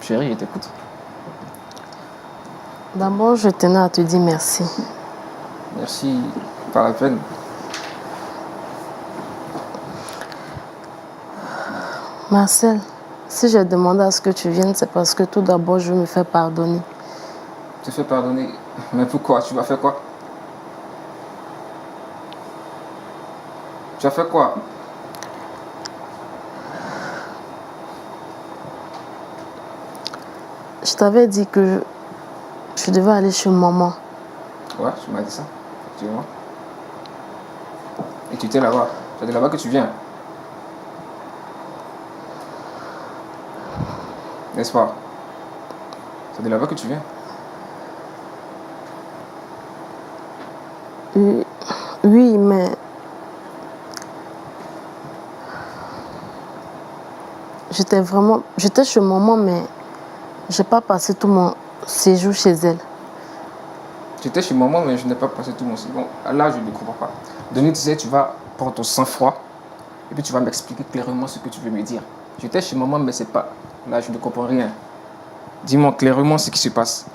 Chérie, je t'écoute. D'abord, je tenais à te dire merci. Merci, pas la peine. Marcel, si j'ai demandé à ce que tu viennes, c'est parce que tout d'abord, je me fais pardonner. Tu te fais pardonner. Mais pourquoi? Tu vas faire quoi? Tu as fait quoi? Je t'avais dit que je devais aller chez maman. Ouais, tu m'as dit ça. Effectivement. Et tu étais là-bas. C'est de là-bas que tu viens. N'est-ce pas? C'est de là-bas que tu viens. Oui, mais j'étais chez maman, mais j'ai pas passé tout mon séjour chez elle. Tu étais chez maman, mais je n'ai pas passé tout mon séjour. Bon, là, je ne comprends pas. Denis, tu sais, tu vas prendre ton sang-froid et puis tu vas m'expliquer clairement ce que tu veux me dire. J'étais chez maman, mais c'est pas... Là, je ne comprends rien. Dis-moi clairement ce qui se passe.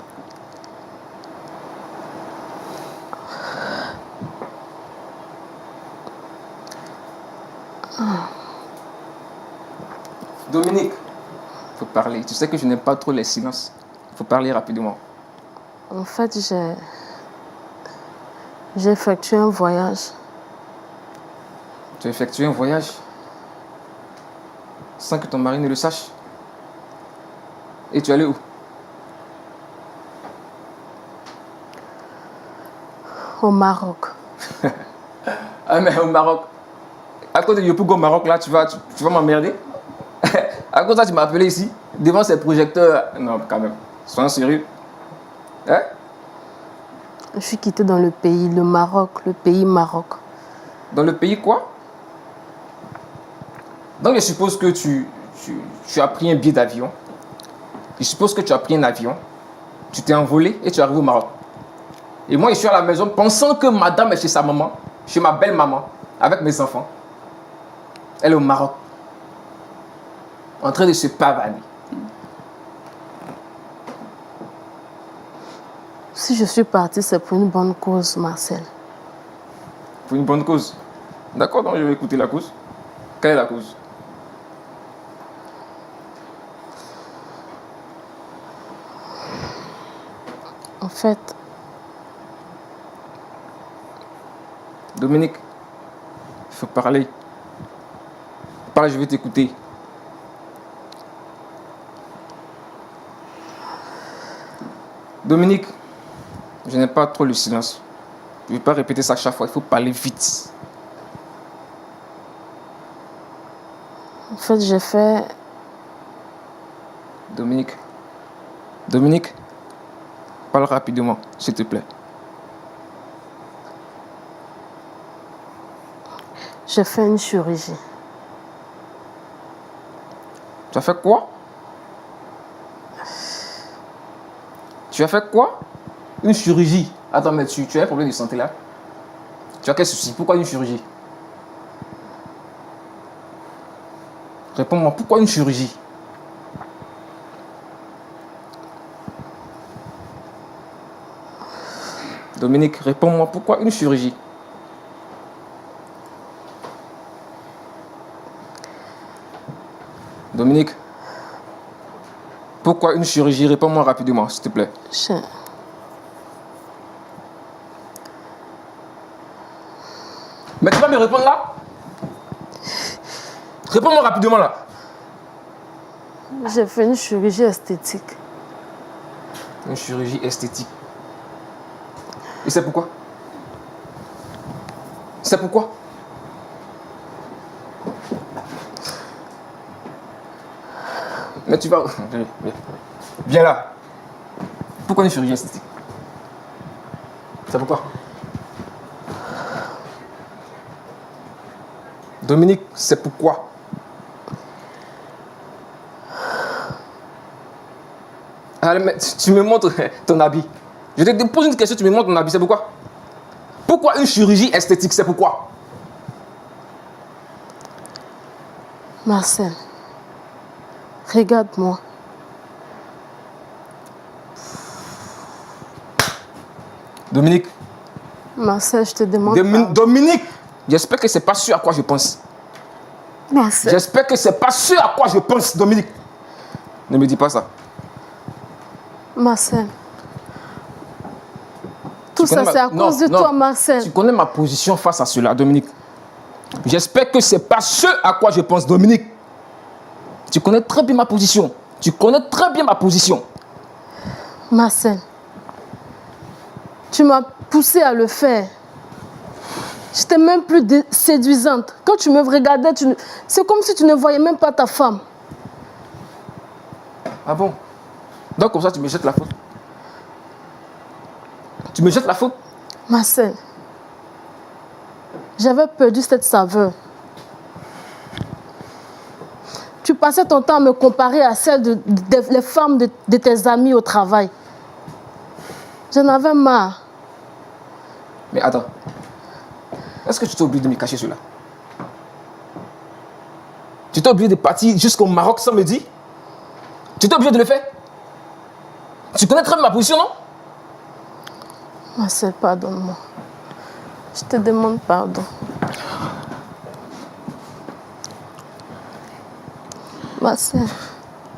Dominique, il faut parler. Tu sais que je n'aime pas trop les silences. Il faut parler rapidement. En fait, j'ai effectué un voyage. Tu as effectué un voyage sans que ton mari ne le sache. Et tu es allé où? Au Maroc. Ah, mais au Maroc. À cause de Yopougo au Maroc, là, tu vas m'emmerder. À cause de ça, tu m'as appelé ici, devant ces projecteurs. Non, quand même. Sois sérieux. Hein? Je suis quittée dans le pays, le Maroc, le pays Maroc. Dans le pays quoi? Donc je suppose que tu as pris un billet d'avion. Je suppose que tu as pris un avion. Tu t'es envolé et tu es arrivé au Maroc. Et moi, je suis à la maison pensant que madame est chez sa maman, chez ma belle-maman, avec mes enfants. Elle est au Maroc. En train de se pavaner. Si je suis partie, c'est pour une bonne cause, Marcel. Pour une bonne cause. D'accord, donc je vais écouter la cause. Quelle est la cause? En fait, Dominique, il faut parler. Parle, je vais t'écouter. Dominique, je n'aime pas trop le silence. Je ne vais pas répéter ça chaque fois, il faut parler vite. en fait, j'ai fait... Dominique, Dominique, parle rapidement, s'il te plaît. J'ai fait une chirurgie. Tu as fait quoi? Tu as fait quoi? Une chirurgie. Attends, mais tu as un problème de santé là? Tu as quel souci? Pourquoi une chirurgie? Réponds-moi, pourquoi une chirurgie? Dominique, réponds-moi, pourquoi une chirurgie? Dominique, pourquoi une chirurgie? Réponds-moi rapidement, s'il te plaît. Mais tu vas me répondre là? Réponds-moi rapidement là. J'ai fait une chirurgie esthétique. Une chirurgie esthétique. Et c'est pourquoi? C'est pourquoi? Mais tu vas... Viens là. Pourquoi une chirurgie esthétique? C'est pourquoi? Dominique, c'est pourquoi? Allez, mais tu me montres ton habit. Je te pose une question, tu me montres ton habit, c'est pourquoi? Pourquoi une chirurgie esthétique, c'est pourquoi? Marcel, regarde-moi. Dominique. Marcel, je te demande. Dominique, j'espère que c'est pas ce à quoi je pense. Marcel. J'espère que c'est pas ce à quoi je pense, Dominique. Ne me dis pas ça. Marcel. Tout ça, c'est à cause de toi, Marcel. Tu connais ma position face à cela, Dominique. J'espère que c'est pas ce à quoi je pense, Dominique. Tu connais très bien ma position. Tu connais très bien ma position. Marcel, tu m'as poussé à le faire. Je n'étais même plus séduisante. Quand tu me regardais, c'est comme si tu ne voyais même pas ta femme. Ah bon? Donc comme ça, tu me jettes la faute. Tu me jettes la faute? Marcel, j'avais perdu cette saveur. Tu passais ton temps à me comparer à celles des femmes de tes amis au travail. J'en avais marre. Mais attends. Est-ce que tu t'es obligé de me cacher cela? Tu t'es obligé de partir jusqu'au Maroc sans me dire? Tu t'es obligé de le faire? Tu connais très bien ma position, non? Marcel, pardonne-moi. Je te demande pardon. Marcel.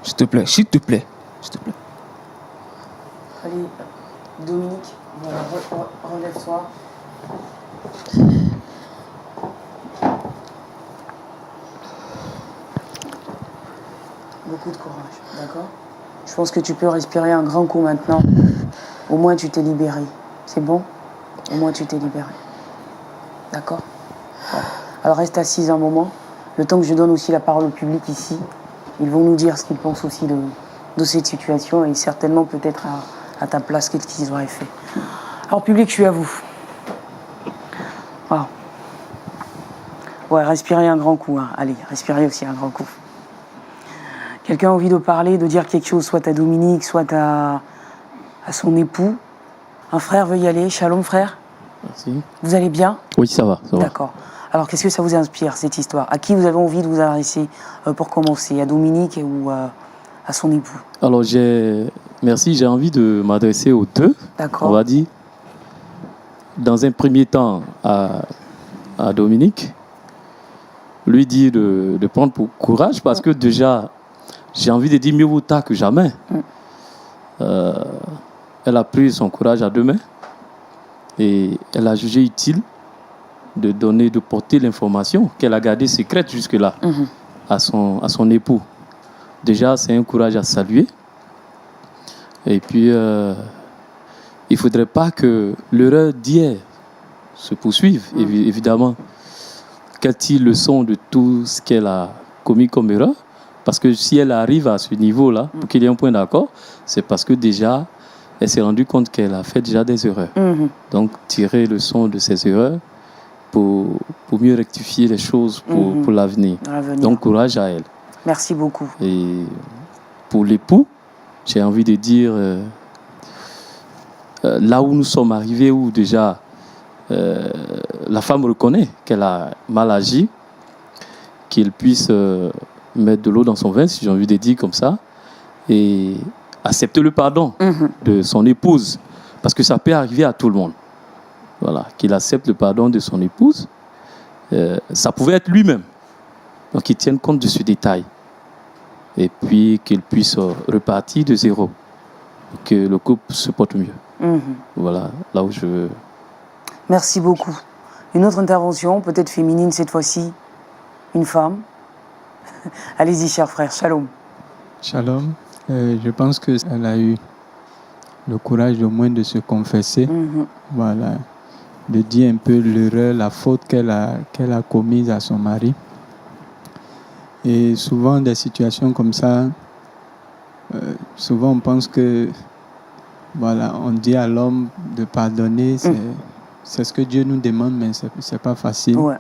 S'il te plaît, s'il te plaît, s'il te plaît. Allez, Dominique, voilà, relève-toi. Beaucoup de courage, d'accord? Je pense que tu peux respirer un grand coup maintenant. Au moins, tu t'es libéré. C'est bon? Au moins, tu t'es libéré. D'accord? Bon. Alors, reste assise un moment. Le temps que je donne aussi la parole au public ici, ils vont nous dire ce qu'ils pensent aussi de cette situation et certainement peut-être à ta place, qu'est-ce qu'ils auraient fait. Alors, public, je suis à vous. Wow. Ouais, respirez un grand coup. Hein. Allez, respirez aussi un grand coup. Quelqu'un a envie de parler, de dire quelque chose, soit à Dominique, soit à son époux. Un frère veut y aller. Shalom, frère. Merci. Vous allez bien? Oui, ça va. D'accord. Alors, qu'est-ce que ça vous inspire, cette histoire? À qui vous avez envie de vous adresser pour commencer? À Dominique ou à son époux? Alors, merci, j'ai envie de m'adresser aux deux. D'accord. On va dire, dans un premier temps, à Dominique, lui dire de prendre courage parce que déjà, j'ai envie de dire mieux vaut tard que jamais. Elle a pris son courage à deux mains et elle a jugé utile de porter l'information qu'elle a gardée secrète jusque-là à son époux. Déjà, c'est un courage à saluer. Et puis, il ne faudrait pas que l'erreur d'hier se poursuive, évidemment. Qu'elle tire leçon de tout ce qu'elle a commis comme erreur. Parce que si elle arrive à ce niveau-là, pour qu'il y ait un point d'accord, c'est parce que déjà, elle s'est rendue compte qu'elle a fait déjà des erreurs. Donc, tirer leçon de ces erreurs pour mieux rectifier les choses pour l'avenir. Donc, courage à elle. Merci beaucoup. Et pour l'époux, j'ai envie de dire, là où nous sommes arrivés, où déjà la femme reconnaît qu'elle a mal agi, qu'il puisse mettre de l'eau dans son vin, si j'ai envie de dire comme ça, et accepter le pardon de son épouse. Parce que ça peut arriver à tout le monde. Voilà, qu'il accepte le pardon de son épouse. Ça pouvait être lui-même. Donc qu'il tienne compte de ce détail. Et puis qu'il puisse repartir de zéro. Que le couple se porte mieux. Voilà, là où je veux. Merci beaucoup. Une autre intervention, peut-être féminine cette fois-ci. Une femme. Allez-y, cher frère. Shalom. Shalom. Je pense qu'elle a eu le courage au moins de se confesser. Voilà. De dire un peu l'erreur, la faute qu'elle a commise à son mari. Et souvent, des situations comme ça, souvent on pense que, voilà, on dit à l'homme de pardonner, c'est ce que Dieu nous demande, mais c'est pas facile. Ouais.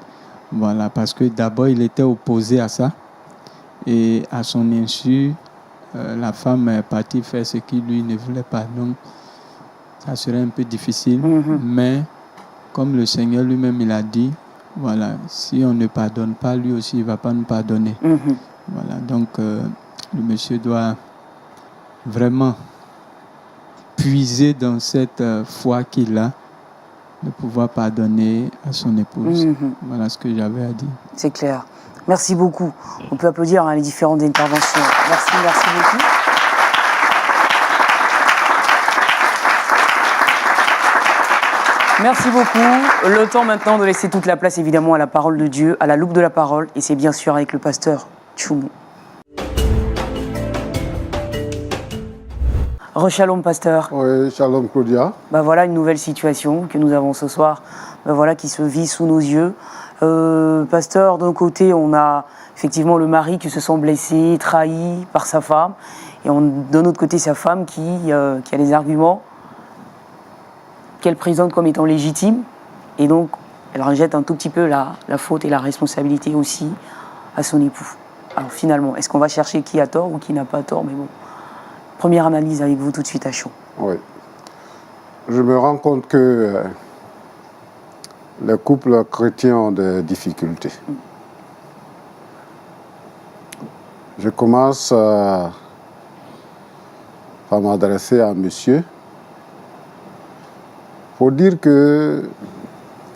Voilà, parce que d'abord, il était opposé à ça. Et à son insu, la femme est partie faire ce qu'il lui ne voulait pas. Donc, ça serait un peu difficile. Mais, comme le Seigneur lui-même, il a dit, voilà, si on ne pardonne pas, lui aussi, il ne va pas nous pardonner. Voilà, donc, le monsieur doit vraiment puiser dans cette foi qu'il a de pouvoir pardonner à son épouse. Voilà ce que j'avais à dire. C'est clair. Merci beaucoup. On peut applaudir les différentes interventions. Merci beaucoup. Merci beaucoup. Le temps maintenant de laisser toute la place évidemment à la parole de Dieu, à la loupe de la parole, et c'est bien sûr avec le pasteur Tchoumou. Re-shalom, pasteur. Oui, shalom, Claudia. Voilà une nouvelle situation que nous avons ce soir, voilà, qui se vit sous nos yeux. Pasteur, d'un côté, on a effectivement le mari qui se sent blessé, trahi par sa femme, et d'un autre côté, sa femme qui a des arguments qu'elle présente comme étant légitimes, et donc elle rejette un tout petit peu la faute et la responsabilité aussi à son époux. Alors finalement, est-ce qu'on va chercher qui a tort ou qui n'a pas tort? Mais bon, première analyse avec vous tout de suite à chaud. Oui. Je me rends compte que les couples chrétiens ont des difficultés. Je commence par m'adresser à monsieur pour dire que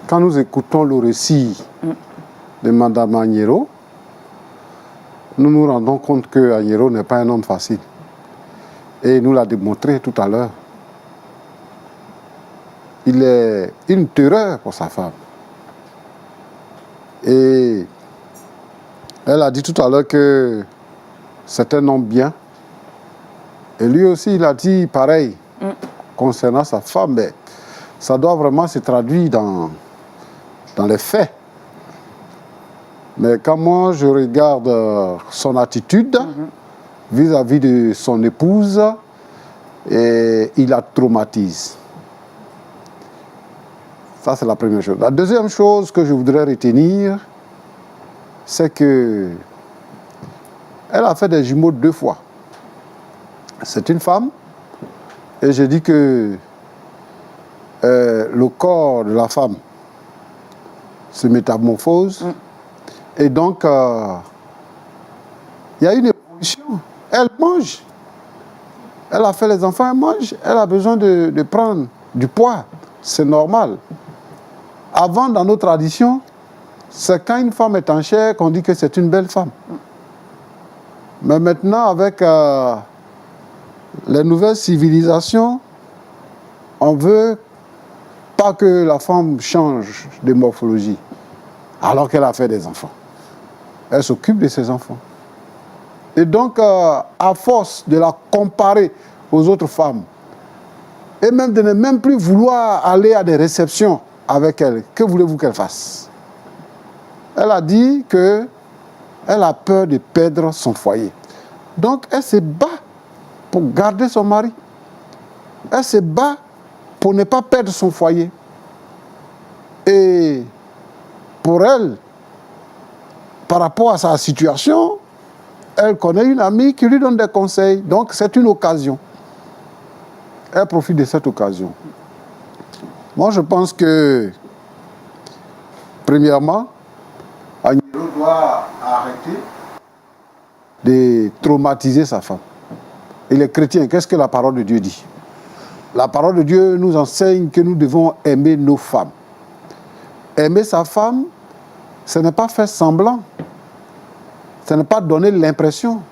quand nous écoutons le récit de Madame Agnero, nous nous rendons compte que Agnero n'est pas un homme facile. Et il nous l'a démontré tout à l'heure. Il est une terreur pour sa femme. Et elle a dit tout à l'heure que c'est un homme bien. Et lui aussi, il a dit pareil concernant sa femme. Mais ça doit vraiment se traduire dans les faits. Mais quand moi, je regarde son attitude vis-à-vis de son épouse, et il la traumatise. Ça, c'est la première chose. La deuxième chose que je voudrais retenir, c'est que elle a fait des jumeaux 2 fois. C'est une femme, et je dis que le corps de la femme se métamorphose, et donc il y a une évolution. Elle mange. Elle a fait les enfants, elle mange. Elle a besoin de prendre du poids. C'est normal. Avant, dans nos traditions, c'est quand une femme est en chair qu'on dit que c'est une belle femme. Mais maintenant, avec les nouvelles civilisations, on veut pas que la femme change de morphologie, alors qu'elle a fait des enfants. Elle s'occupe de ses enfants. Et donc, à force de la comparer aux autres femmes, et même de ne même plus vouloir aller à des réceptions avec elle, que voulez-vous qu'elle fasse? Elle a dit qu'elle a peur de perdre son foyer. Donc, elle se bat pour garder son mari. Elle se bat pour ne pas perdre son foyer. Et pour elle, par rapport à sa situation, elle connaît une amie qui lui donne des conseils. Donc, c'est une occasion. Elle profite de cette occasion. Moi, je pense que, premièrement, Agnero doit arrêter de traumatiser sa femme. Et les chrétiens, qu'est-ce que la parole de Dieu dit? La parole de Dieu nous enseigne que nous devons aimer nos femmes. Aimer sa femme, ce n'est pas faire semblant. Ce n'est pas donner l'impression,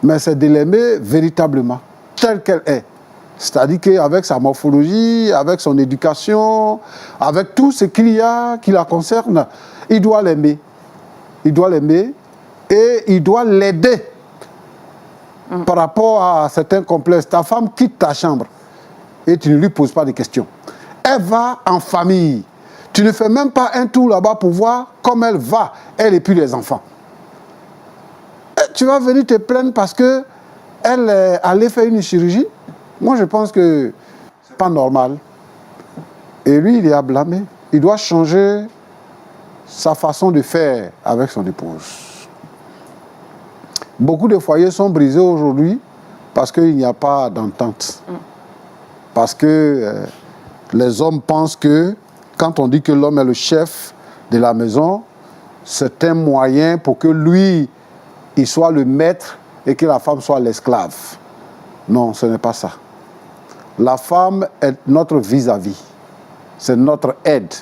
mais c'est de l'aimer véritablement, telle qu'elle est. C'est-à-dire qu'avec sa morphologie, avec son éducation, avec tout ce qu'il y a qui la concerne, il doit l'aimer. Il doit l'aimer et il doit l'aider par rapport à certains complexes. Ta femme quitte ta chambre et tu ne lui poses pas de questions. Elle va en famille. Tu ne fais même pas un tour là-bas pour voir comment elle va, elle et puis les enfants. Et tu vas venir te plaindre parce qu'elle allait faire une chirurgie. Moi, je pense que ce n'est pas normal. Et lui, il est à blâmer. Il doit changer sa façon de faire avec son épouse. Beaucoup de foyers sont brisés aujourd'hui parce qu'il n'y a pas d'entente. Parce que les hommes pensent que quand on dit que l'homme est le chef de la maison, c'est un moyen pour que lui, il soit le maître et que la femme soit l'esclave. Non, ce n'est pas ça. La femme est notre vis-à-vis. c'est notre aide.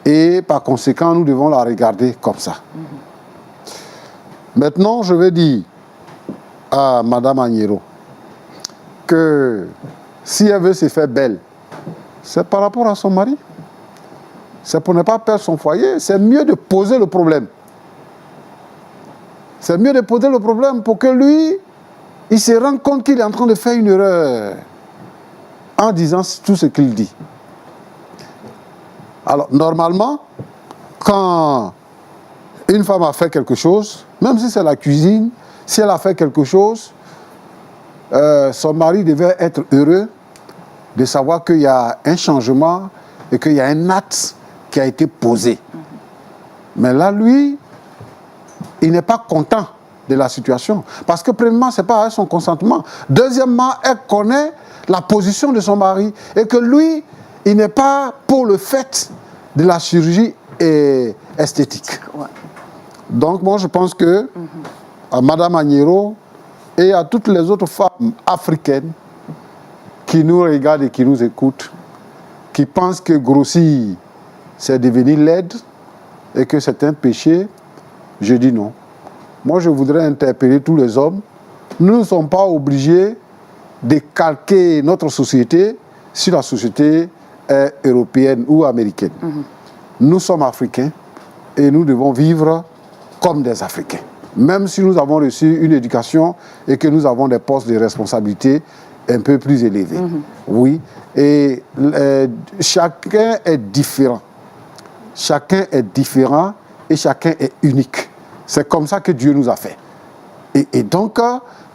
Et par conséquent, nous devons la regarder comme ça. Maintenant, je vais dire à Madame Agnero que si elle veut se faire belle, c'est par rapport à son mari. C'est pour ne pas perdre son foyer. C'est mieux de poser le problème. C'est mieux de poser le problème pour que lui, il se rende compte qu'il est en train de faire une erreur en disant tout ce qu'il dit. Alors, normalement, quand une femme a fait quelque chose, même si c'est la cuisine, si elle a fait quelque chose, son mari devait être heureux de savoir qu'il y a un changement et qu'il y a un acte qui a été posé. Mais là, lui, il n'est pas content de la situation. Parce que, premièrement, ce n'est pas avec son consentement. Deuxièmement, elle connaît la position de son mari et que lui, il n'est pas pour le fait de la chirurgie esthétique. Ouais. Donc, moi, je pense que à Madame Agnero et à toutes les autres femmes africaines qui nous regardent et qui nous écoutent, qui pensent que grossir, c'est devenir laide et que c'est un péché, je dis non. Moi, je voudrais interpeller tous les hommes. Nous ne sommes pas obligés de calquer notre société sur la société européenne ou américaine. Nous sommes africains et nous devons vivre comme des Africains. Même si nous avons reçu une éducation et que nous avons des postes de responsabilité un peu plus élevés. Oui, et chacun est différent. Chacun est différent et chacun est unique. C'est comme ça que Dieu nous a fait. Et donc,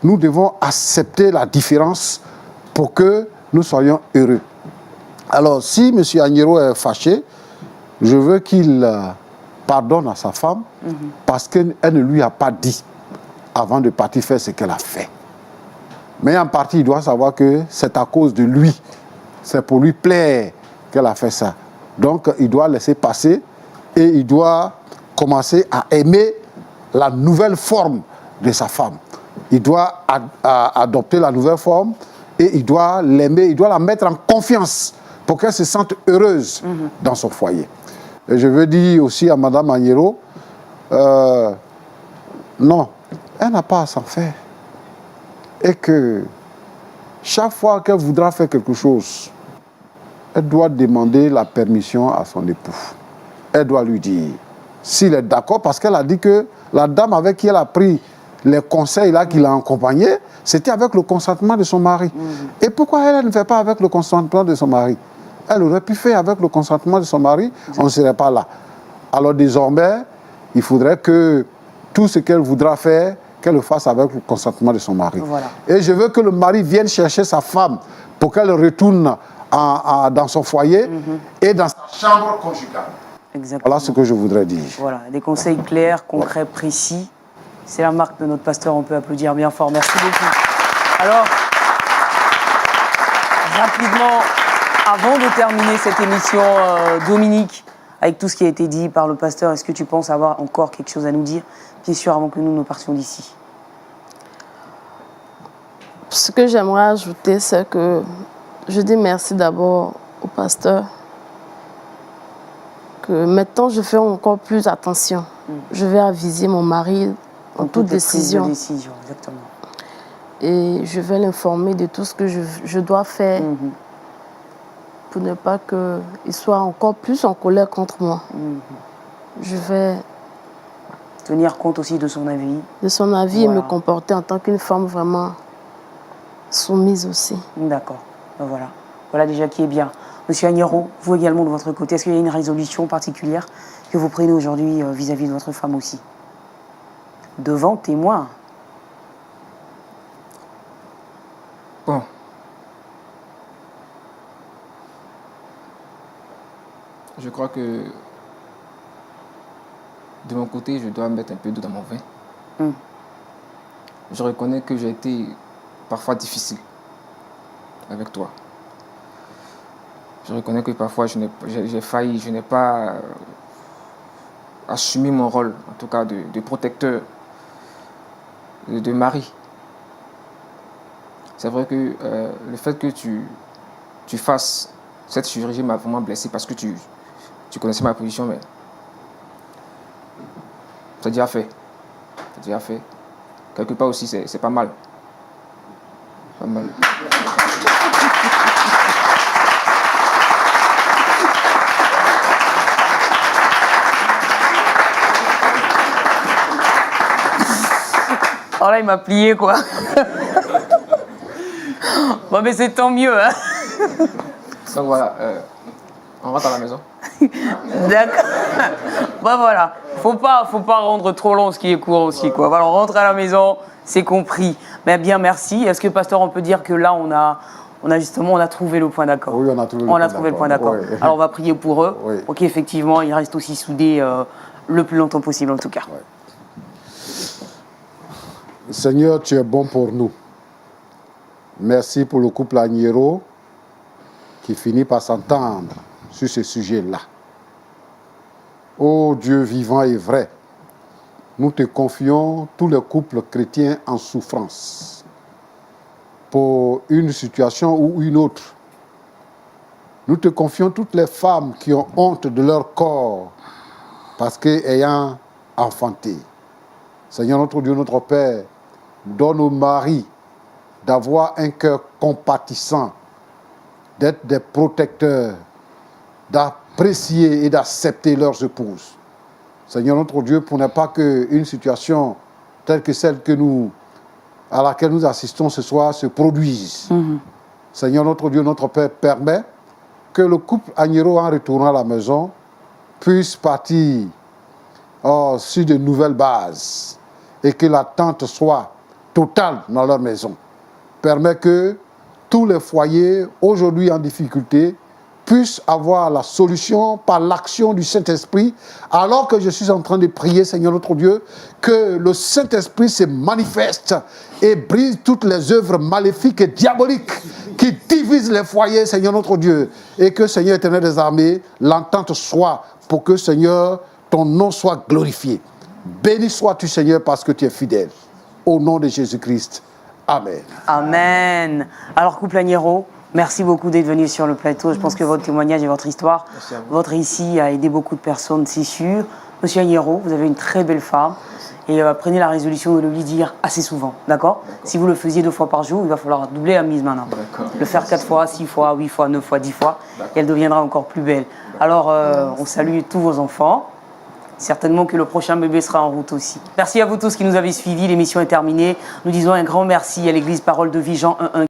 nous devons accepter la différence pour que nous soyons heureux. Alors, si M. Agnero est fâché, je veux qu'il pardonne à sa femme parce qu'elle ne lui a pas dit avant de partir faire ce qu'elle a fait. Mais en partie, il doit savoir que c'est à cause de lui. C'est pour lui plaire qu'elle a fait ça. Donc, il doit laisser passer et il doit commencer à aimer la nouvelle forme de sa femme. Il doit adopter la nouvelle forme et il doit l'aimer, il doit la mettre en confiance pour qu'elle se sente heureuse dans son foyer. Et je veux dire aussi à Madame Agnero, non, elle n'a pas à s'en faire. Et que chaque fois qu'elle voudra faire quelque chose, elle doit demander la permission à son époux. Elle doit lui dire s'il est d'accord, parce qu'elle a dit que la dame avec qui elle a pris les conseils là qui l'a accompagné, c'était avec le consentement de son mari. Et pourquoi elle ne fait pas avec le consentement de son mari? Elle aurait pu faire avec le consentement de son mari, on ne serait pas là. Alors désormais, il faudrait que tout ce qu'elle voudra faire, qu'elle le fasse avec le consentement de son mari. Voilà. Et je veux que le mari vienne chercher sa femme pour qu'elle retourne dans son foyer et dans sa chambre conjugale. Exactement. Voilà ce que je voudrais dire. Voilà, des conseils clairs, concrets, précis. C'est la marque de notre pasteur, on peut applaudir bien fort. Merci beaucoup. Alors, rapidement, avant de terminer cette émission, Dominique, avec tout ce qui a été dit par le pasteur, est-ce que tu penses avoir encore quelque chose à nous dire, bien sûr, avant que nous partions d'ici? Ce que j'aimerais ajouter, c'est que je dis merci d'abord au pasteur. Que maintenant, je fais encore plus attention. Je vais aviser mon mari en toute décision. Exactement. Et je vais l'informer de tout ce que je dois faire pour ne pas qu'il soit encore plus en colère contre moi. Je vais tenir compte aussi de son avis. De son avis et me comporter en tant qu'une femme vraiment soumise aussi. D'accord. Ben voilà. Voilà déjà qui est bien. Monsieur Agnero, vous également de votre côté, est-ce qu'il y a une résolution particulière que vous prenez aujourd'hui vis-à-vis de votre femme aussi? Devant témoin. Bon. Je crois que de mon côté, je dois mettre un peu d'eau dans mon vin. Je reconnais que j'ai été parfois difficile avec toi. Je reconnais que parfois j'ai failli, je n'ai pas assumé mon rôle, en tout cas de protecteur, de mari. C'est vrai que le fait que tu fasses cette chirurgie m'a vraiment blessé parce que tu connaissais ma position, mais c'est déjà fait. C'est déjà fait. Quelque part aussi, c'est pas mal. Pas mal. Oh là, il m'a plié, quoi. Bon, mais c'est tant mieux, hein. Donc voilà, on rentre à la maison. D'accord. Bon, voilà. Faut pas rendre trop long ce qui est court aussi, quoi. Voilà, on rentre à la maison, c'est compris. Mais bien, merci. Est-ce que, pasteur, on peut dire que là, on a trouvé le point d'accord? Oui, on a trouvé le point d'accord. Oui. Alors, on va prier pour eux, Oui. pour qu'effectivement, ils restent aussi soudés le plus longtemps possible, en tout cas. Ouais. Seigneur, tu es bon pour nous. Merci pour le couple Agnero qui finit par s'entendre sur ce sujet-là. Ô Dieu vivant et vrai, nous te confions tous les couples chrétiens en souffrance pour une situation ou une autre. Nous te confions toutes les femmes qui ont honte de leur corps parce qu'ayant enfanté. Seigneur notre Dieu, notre Père, donne aux maris d'avoir un cœur compatissant, d'être des protecteurs, d'apprécier et d'accepter leurs épouses. Seigneur notre Dieu, pour ne pas qu'une situation telle que celle à laquelle nous assistons ce soir se produise. Seigneur notre Dieu, notre Père, permet que le couple Agnero, en retournant à la maison, puisse partir sur de nouvelles bases et que l'attente soit totale dans leur maison. Permet que tous les foyers aujourd'hui en difficulté puissent avoir la solution par l'action du Saint-Esprit, alors que je suis en train de prier, Seigneur notre Dieu, que le Saint-Esprit se manifeste et brise toutes les œuvres maléfiques et diaboliques qui divisent les foyers, Seigneur notre Dieu, et que, Seigneur éternel des armées, l'entente soit pour que, Seigneur, ton nom soit glorifié. Béni sois-tu, Seigneur, parce que tu es fidèle. Au nom de Jésus-Christ. Amen. Amen. Alors, couple Agnero, merci beaucoup d'être venu sur le plateau. Je pense que votre témoignage et votre histoire, votre récit a aidé beaucoup de personnes, c'est sûr. Monsieur Agnero, vous avez une très belle femme. Et prenez la résolution de le lui dire assez souvent, d'accord? Si vous le faisiez 2 fois par jour, il va falloir doubler la mise maintenant. Le faire 4 fois, 6 fois, 8 fois, 9 fois, 10 fois, et elle deviendra encore plus belle. Alors, on salue tous vos enfants. Certainement que le prochain bébé sera en route aussi. Merci à vous tous qui nous avez suivis. L'émission est terminée. Nous disons un grand merci à l'église Parole de Vie Jean 1.1